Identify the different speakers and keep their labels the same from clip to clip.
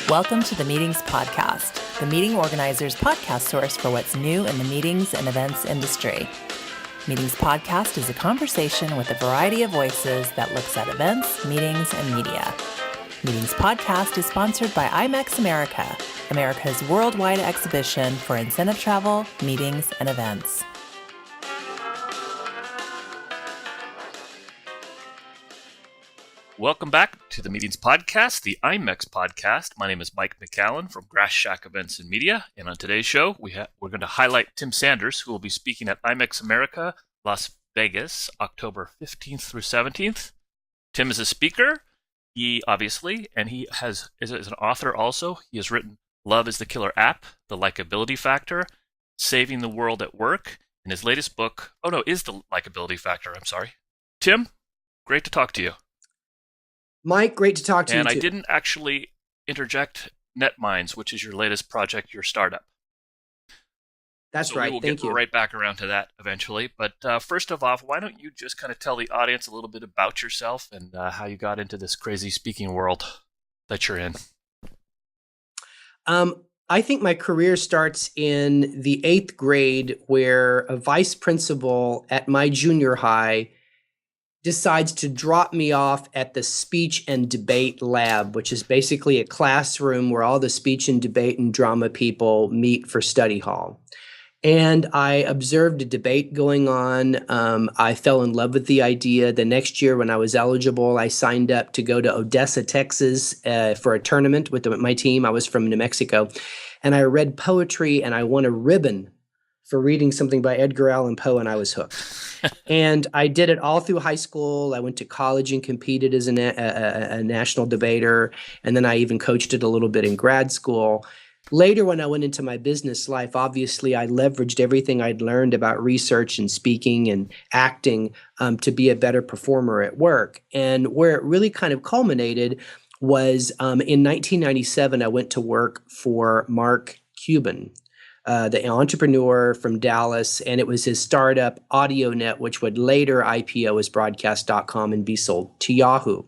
Speaker 1: Welcome to the Meetings Podcast, the meeting organizer's podcast source for what's new in the meetings and events industry. Meetings Podcast is a conversation with a variety of voices that looks at events, meetings, and media. Meetings Podcast is sponsored by IMEX America, America's worldwide exhibition for incentive travel, meetings, and events.
Speaker 2: Welcome back to the Meetings Podcast, the IMEX Podcast. My name is Mike McAllen from Grass Shack Events and Media, and on today's show, we're going to highlight Tim Sanders, who will be speaking at IMEX America, Las Vegas, October 15th through 17th. Tim is a speaker, he is an author also. He has written Love is the Killer App, The Likability Factor, Saving the World at Work, and his latest book, is The Likability Factor, I'm sorry. Tim, great to talk to you.
Speaker 3: Mike, great to talk to you.
Speaker 2: And
Speaker 3: too.
Speaker 2: I didn't actually interject NetMinds, which is your latest project, your startup.
Speaker 3: That's right.
Speaker 2: We'll
Speaker 3: Thank you.
Speaker 2: get right back around to that eventually. But first of all, why don't you just kind of tell the audience a little bit about yourself and how you got into this crazy speaking world that you're in?
Speaker 3: I think my career starts in the 8th grade, where a vice principal at my junior high decides to drop me off at the speech and debate lab, which is basically a classroom where all the speech and debate and drama people meet for study hall. And I observed a debate going on. I fell in love with the idea. The next year when I was eligible, I signed up to go to Odessa, Texas for a tournament with my team. I was from New Mexico. And I read poetry and I won a ribbon for reading something by Edgar Allan Poe, and I was hooked. And I did it all through high school. I went to college and competed as a national debater, and then I even coached it a little bit in grad school. Later, when I went into my business life, obviously, I leveraged everything I'd learned about research and speaking and acting to be a better performer at work. And where it really kind of culminated was in 1997, I went to work for Mark Cuban, the entrepreneur from Dallas, and it was his startup AudioNet, which would later IPO as Broadcast.com and be sold to Yahoo.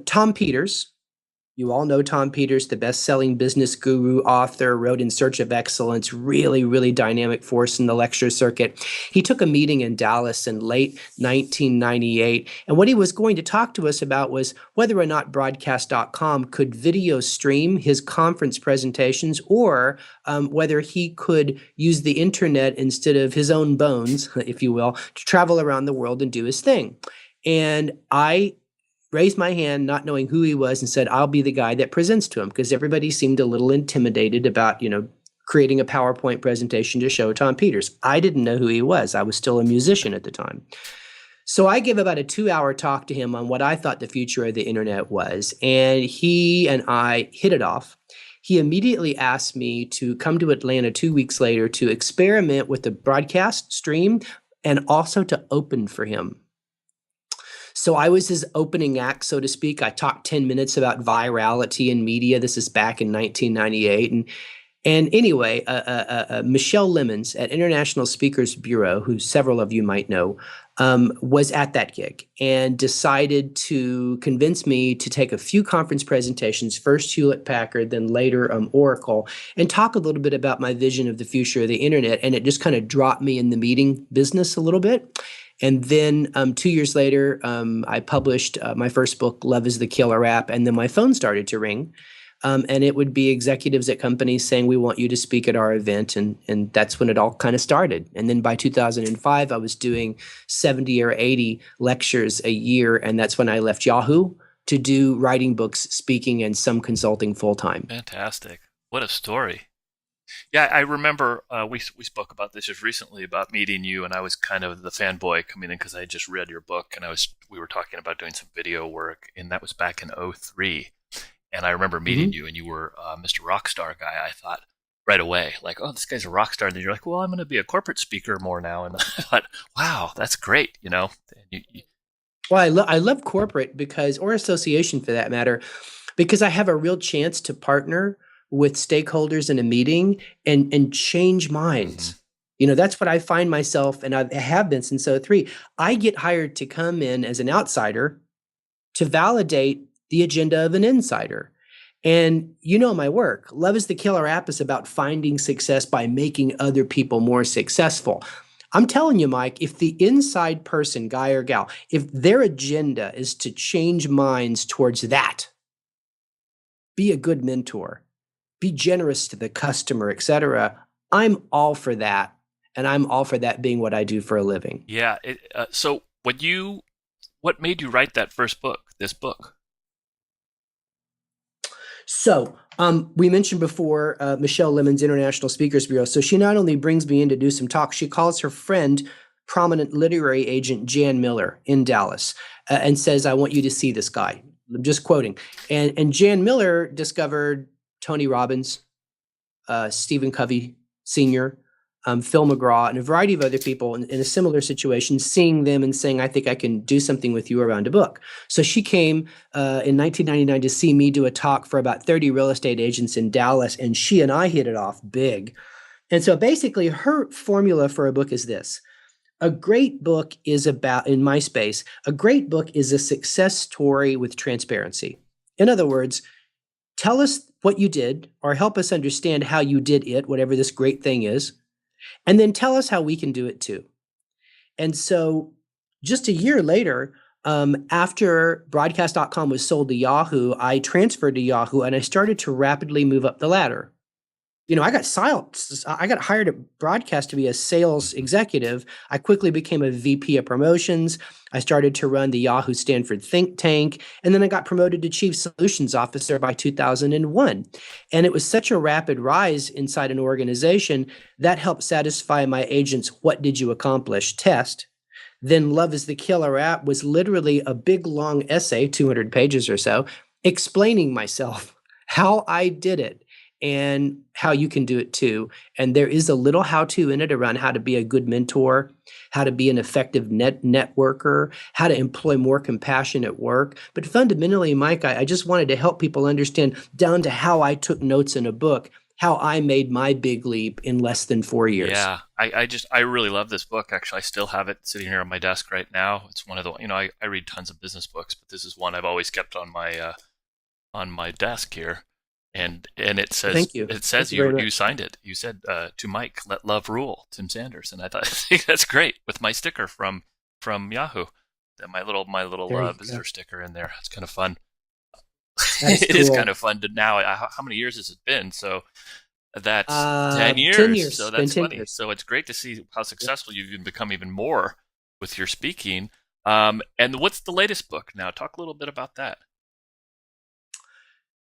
Speaker 3: Tom Peters, you all know Tom Peters, the best-selling business guru, author, wrote In Search of Excellence, really, really dynamic force in the lecture circuit. He took a meeting in Dallas in late 1998, and what he was going to talk to us about was whether or not Broadcast.com could video stream his conference presentations, or whether he could use the internet instead of his own bones, if you will, to travel around the world and do his thing. And I raised my hand, not knowing who he was, and said, I'll be the guy that presents to him, because everybody seemed a little intimidated about, creating a PowerPoint presentation to show Tom Peters. I didn't know who he was. I was still a musician at the time. So I gave about a 2-hour talk to him on what I thought the future of the internet was, and he and I hit it off. He immediately asked me to come to Atlanta 2 weeks later to experiment with the broadcast stream and also to open for him. So I was his opening act, so to speak. I talked 10 minutes about virality in media. This is back in 1998. And anyway, Michelle Lemons at International Speakers Bureau, who several of you might know, was at that gig and decided to convince me to take a few conference presentations, first Hewlett-Packard, then later Oracle, and talk a little bit about my vision of the future of the internet. And it just kind of dropped me in the meeting business a little bit. And then 2 years later, I published my first book, Love is the Killer App, and then my phone started to ring. And it would be executives at companies saying, we want you to speak at our event. And that's when it all kind of started. And then by 2005, I was doing 70 or 80 lectures a year. And that's when I left Yahoo to do writing books, speaking, and some consulting full time.
Speaker 2: Fantastic. What a story. Yeah, I remember we spoke about this just recently about meeting you, and I was kind of the fanboy coming in because I had just read your book, and we were talking about doing some video work, and that was back in 2003. And I remember meeting you, and you were Mr. Rockstar guy. I thought right away, like, oh, this guy's a rock star. And then you're like, well, I'm going to be a corporate speaker more now. And I thought, wow, that's great, Well,
Speaker 3: I love corporate or association for that matter, because I have a real chance to partner with stakeholders in a meeting and change minds. That's what I find myself, and I have been since 2003. I get hired to come in as an outsider to validate the agenda of an insider. And you know my work. Love is the Killer app is about finding success by making other people more successful. I'm telling you, Mike, if the inside person, guy or gal, if their agenda is to change minds towards that, be a good mentor, be generous to the customer, etc. I'm all for that. And I'm all for that being what I do for a living.
Speaker 2: Yeah. So what made you write that first book, this book?
Speaker 3: So we mentioned before Michelle Lemon's International Speakers Bureau. So she not only brings me in to do some talks, she calls her friend, prominent literary agent Jan Miller in Dallas, and says, "I want you to see this guy." I'm just quoting. And Jan Miller discovered Tony Robbins, Stephen Covey Sr., Phil McGraw, and a variety of other people in a similar situation, seeing them and saying, "I think I can do something with you around a book." So she came in 1999 to see me do a talk for about 30 real estate agents in Dallas, and she and I hit it off big. And so basically her formula for a book is this. A great book is about, in my space, a great book is a success story with transparency. In other words, tell us what you did or help us understand how you did it, whatever this great thing is, and then tell us how we can do it too. And so just a year later, after broadcast.com was sold to Yahoo, I transferred to Yahoo and I started to rapidly move up the ladder. You know, I got hired at Broadcast to be a sales executive. I quickly became a VP of promotions. I started to run the Yahoo Stanford think tank, and then I got promoted to chief solutions officer by 2001. And it was such a rapid rise inside an organization that helped satisfy my agents' "what did you accomplish" test. Then Love is the Killer app was literally a big long essay, 200 pages or so, explaining myself, how I did it, and how you can do it too. And there is a little how-to in it around how to be a good mentor, how to be an effective networker, how to employ more compassion at work. But fundamentally, Mike, I just wanted to help people understand down to how I took notes in a book, how I made my big leap in less than 4 years.
Speaker 2: Yeah, I really love this book. Actually, I still have it sitting here on my desk right now. It's one of the, I read tons of business books, but this is one I've always kept on my desk here. And it says,
Speaker 3: Thank you.
Speaker 2: It says you signed it. You said to Mike, "Let love rule," Tim Sanders, and I think that's great with my sticker from Yahoo, my little visitor sticker in there. It's kind of fun. It is kind of fun to now. How many years has it been? So that's 10 years.
Speaker 3: 10 years.
Speaker 2: So that's funny.
Speaker 3: Years.
Speaker 2: So it's great to see how successful you've become even more with your speaking. And what's the latest book now? Talk a little bit about that.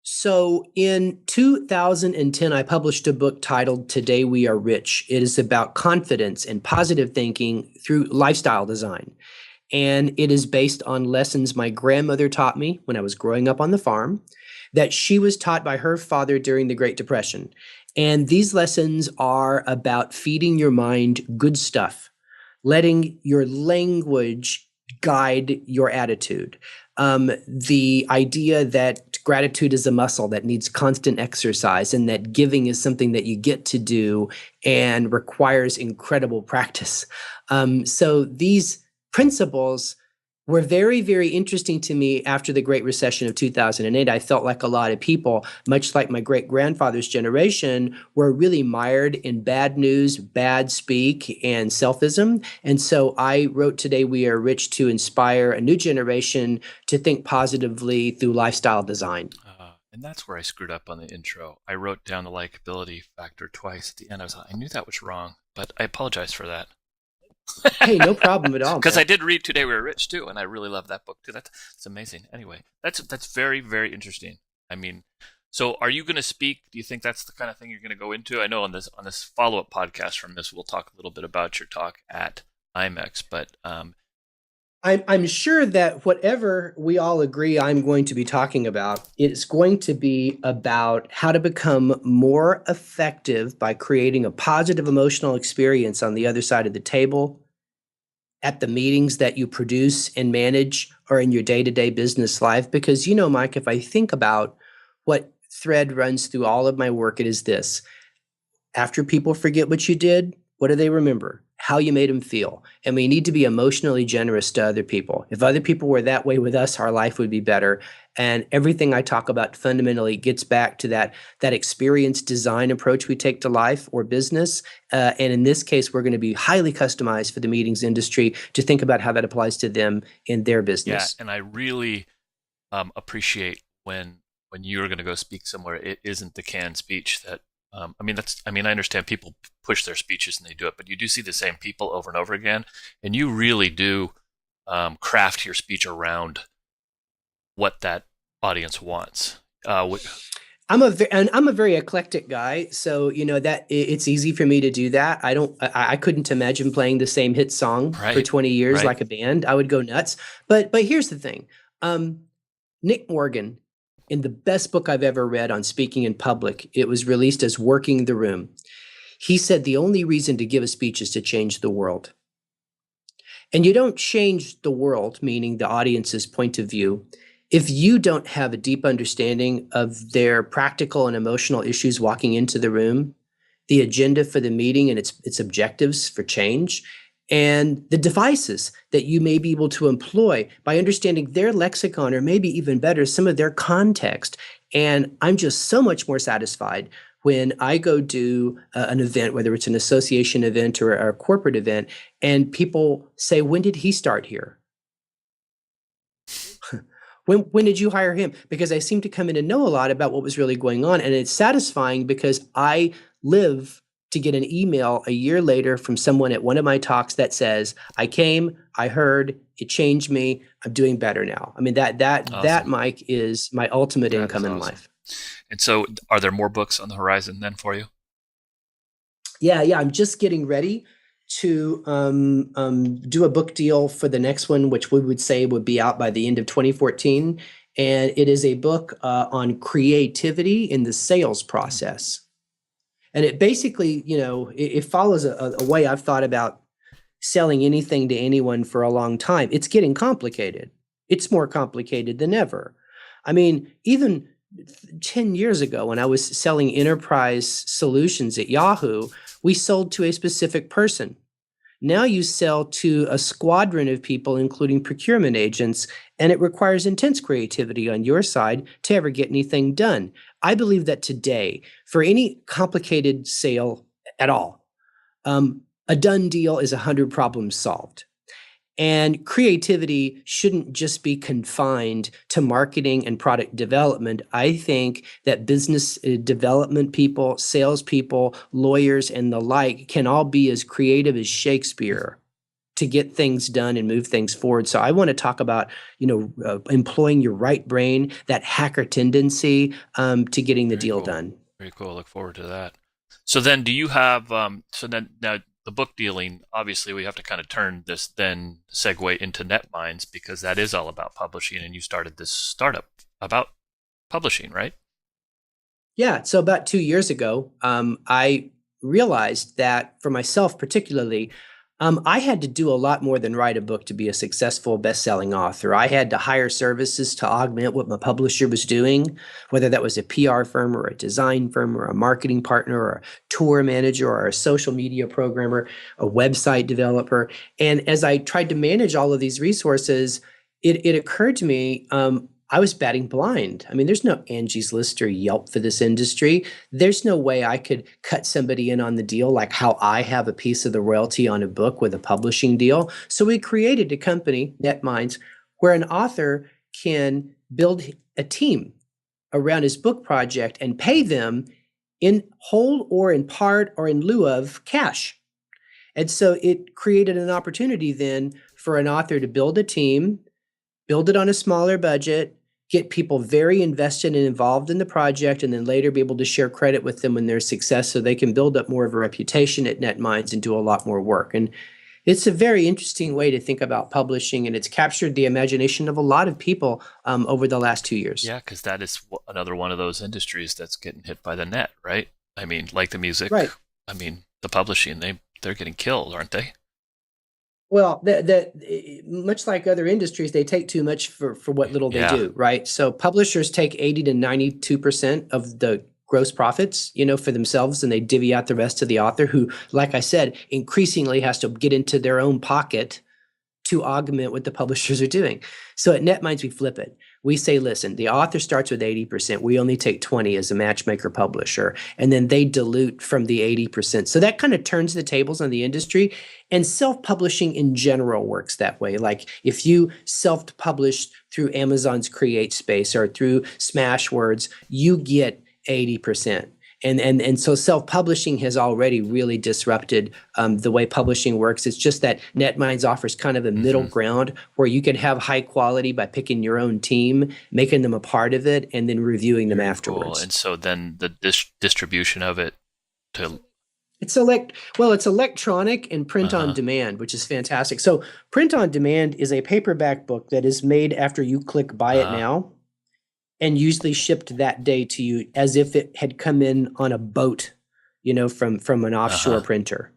Speaker 3: So in 2010, I published a book titled "Today We Are Rich." It is about confidence and positive thinking through lifestyle design. And it is based on lessons my grandmother taught me when I was growing up on the farm, that she was taught by her father during the Great Depression. And these lessons are about feeding your mind good stuff, letting your language guide your attitude. The idea that gratitude is a muscle that needs constant exercise, and that giving is something that you get to do and requires incredible practice. So these principles were very, very interesting to me after the Great Recession of 2008. I felt like a lot of people, much like my great-grandfather's generation, were really mired in bad news, bad speak, and selfism. And so I wrote Today We Are Rich to inspire a new generation to think positively through lifestyle design.
Speaker 2: And that's where I screwed up on the intro. I wrote down the likability factor twice at the end. I knew that was wrong, but I apologize for that.
Speaker 3: Hey, no problem at all.
Speaker 2: Because I did read Today We Are Rich too, and I really love that book too. That's amazing. Anyway, that's very, very interesting. I mean, so are you going to speak? Do you think that's the kind of thing you're going to go into? I know on this follow-up podcast from this, we'll talk a little bit about your talk at IMEX, but
Speaker 3: I'm sure that whatever we all agree I'm going to be talking about, it's going to be about how to become more effective by creating a positive emotional experience on the other side of the table, at the meetings that you produce and manage, or in your day-to-day business life. Because, Mike, if I think about what thread runs through all of my work, it is this. After people forget what you did, what do they remember? how you made them feel. And we need to be emotionally generous to other people. If other people were that way with us, our life would be better. And everything I talk about fundamentally gets back to that experience design approach we take to life or business. And in this case, we're going to be highly customized for the meetings industry to think about how that applies to them in their business.
Speaker 2: Yeah, and I really appreciate when you're going to go speak somewhere, it isn't the canned speech that. I understand people push their speeches and they do it, but you do see the same people over and over again, and you really do craft your speech around what that audience wants.
Speaker 3: I'm a very eclectic guy, so that it's easy for me to do that. I couldn't imagine playing the same hit song for 20 years like a band. I would go nuts. But here's the thing. Nick Morgan, in the best book I've ever read on speaking in public, it was released as Working the Room. He said the only reason to give a speech is to change the world. And you don't change the world, meaning the audience's point of view, if you don't have a deep understanding of their practical and emotional issues walking into the room, the agenda for the meeting and its objectives for change, and the devices that you may be able to employ by understanding their lexicon, or maybe even better, some of their context. And I'm just so much more satisfied when I go do an event, whether it's an association event or a corporate event, and people say, when did he start here? When did you hire him? Because I seem to come in and know a lot about what was really going on. And it's satisfying because I live to get an email a year later from someone at one of my talks that says, I came, I heard, it changed me, I'm doing better now. I mean, that Mike, is my ultimate income in life.
Speaker 2: And so are there more books on the horizon then for you?
Speaker 3: Yeah. I'm just getting ready to do a book deal for the next one, which we would say would be out by the end of 2014. And it is a book on creativity in the sales process. And it basically, it follows a way I've thought about selling anything to anyone for a long time. It's getting complicated. It's more complicated than ever. I mean, even 10 years ago when I was selling enterprise solutions at Yahoo, we sold to a specific person. Now you sell to a squadron of people, including procurement agents, and it requires intense creativity on your side to ever get anything done. I believe that today, for any complicated sale at all, a done deal is 100 problems solved. And creativity shouldn't just be confined to marketing and product development. I think that business development people, salespeople, lawyers, and the like can all be as creative as Shakespeare to get things done and move things forward. So I want to talk about, employing your right brain, that hacker tendency, to getting the deal done.
Speaker 2: Very cool. Look forward to that. So then do you have, now the book dealing, obviously we have to kind of turn this then segue into NetMinds, because that is all about publishing, and you started this startup about publishing, right?
Speaker 3: Yeah. So about 2 years ago, I realized that for myself particularly, I had to do a lot more than write a book to be a successful best-selling author. I had to hire services to augment what my publisher was doing, whether that was a PR firm or a design firm or a marketing partner or a tour manager or a social media programmer, a website developer. And as I tried to manage all of these resources, it occurred to me, I was batting blind. I mean, there's no Angie's List or Yelp for this industry. There's no way I could cut somebody in on the deal like how I have a piece of the royalty on a book with a publishing deal. So we created a company, NetMinds, where an author can build a team around his book project and pay them in whole or in part or in lieu of cash. And so it created an opportunity then for an author to build a team, build it on a smaller budget, get people very invested and involved in the project, and then later be able to share credit with them when there's success so they can build up more of a reputation at NetMinds and do a lot more work. And it's a very interesting way to think about publishing, and it's captured the imagination of a lot of people over the last 2 years.
Speaker 2: Yeah, because that is another one of those industries that's getting hit by the net, right? I mean, like the music,
Speaker 3: right?
Speaker 2: I mean, the publishing, they're getting killed, aren't they?
Speaker 3: Well, much like other industries, they take too much for what little they do, right? So publishers take 80 to 92% of the gross profits, for themselves, and they divvy out the rest to the author who, like I said, increasingly has to get into their own pocket to augment what the publishers are doing. So at NetMinds, we flip it. We say, listen, the author starts with 80%. We only take 20 as a matchmaker publisher, and then they dilute from the 80%. So that kind of turns the tables on the industry, and self-publishing in general works that way. Like if you self-publish through Amazon's Create Space or through Smashwords, you get 80%. And so self-publishing has already really disrupted the way publishing works. It's just that NetMinds offers kind of a middle ground where you can have high quality by picking your own team, making them a part of it, and then reviewing them afterwards.
Speaker 2: Cool. And so then the distribution of it to...
Speaker 3: It's electronic and print on demand, which is fantastic. So print on demand is a paperback book that is made after you click buy it now, and usually shipped that day to you as if it had come in on a boat, from an offshore printer.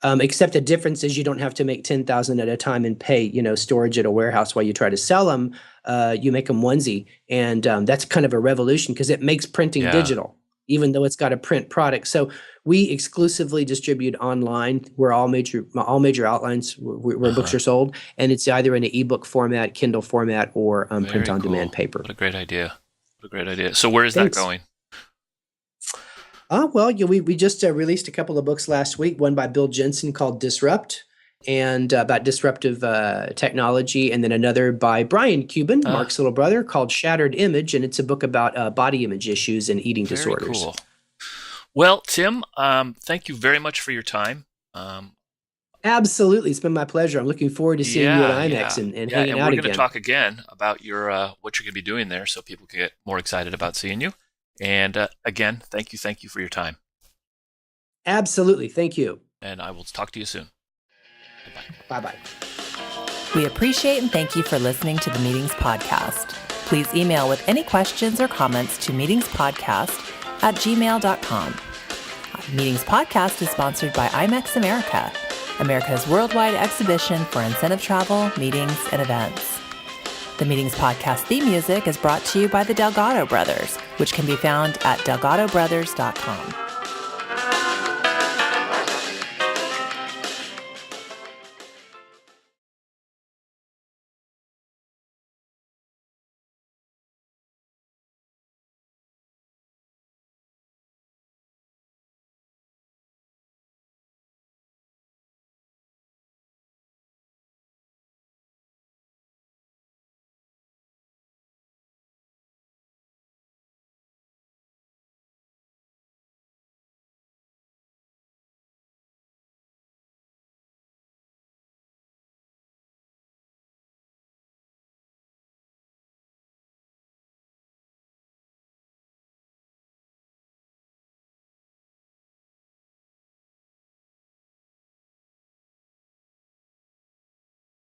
Speaker 3: Except the difference is you don't have to make 10,000 at a time and pay, storage at a warehouse while you try to sell them. You make them onesie. And that's kind of a revolution because it makes printing digital, even though it's got a print product. So we exclusively distribute online where all major outlines where books are sold, and it's either in an ebook format, Kindle format, or print on demand paper.
Speaker 2: What a great idea! So where is that going?
Speaker 3: We just released a couple of books last week. One by Bill Jensen called Disrupt, and about disruptive technology, and then another by Brian Cuban, Mark's little brother, called Shattered Image, and it's a book about body image issues and eating disorders.
Speaker 2: Cool. Well, Tim, thank you very much for your time.
Speaker 3: Absolutely. It's been my pleasure. I'm looking forward to seeing you at IMEX and hanging out again.
Speaker 2: And we're going to talk again about your what you're going to be doing there so people can get more excited about seeing you. And again, thank you for your time.
Speaker 3: Absolutely. Thank you.
Speaker 2: And I will talk to you soon.
Speaker 3: Bye-bye.
Speaker 1: We appreciate and thank you for listening to the Meetings Podcast. Please email with any questions or comments to meetingspodcast@gmail.com. Meetings Podcast is sponsored by IMEX America, America's worldwide exhibition for incentive travel, meetings, and events. The Meetings Podcast theme music is brought to you by the Delgado Brothers, which can be found at delgadobrothers.com.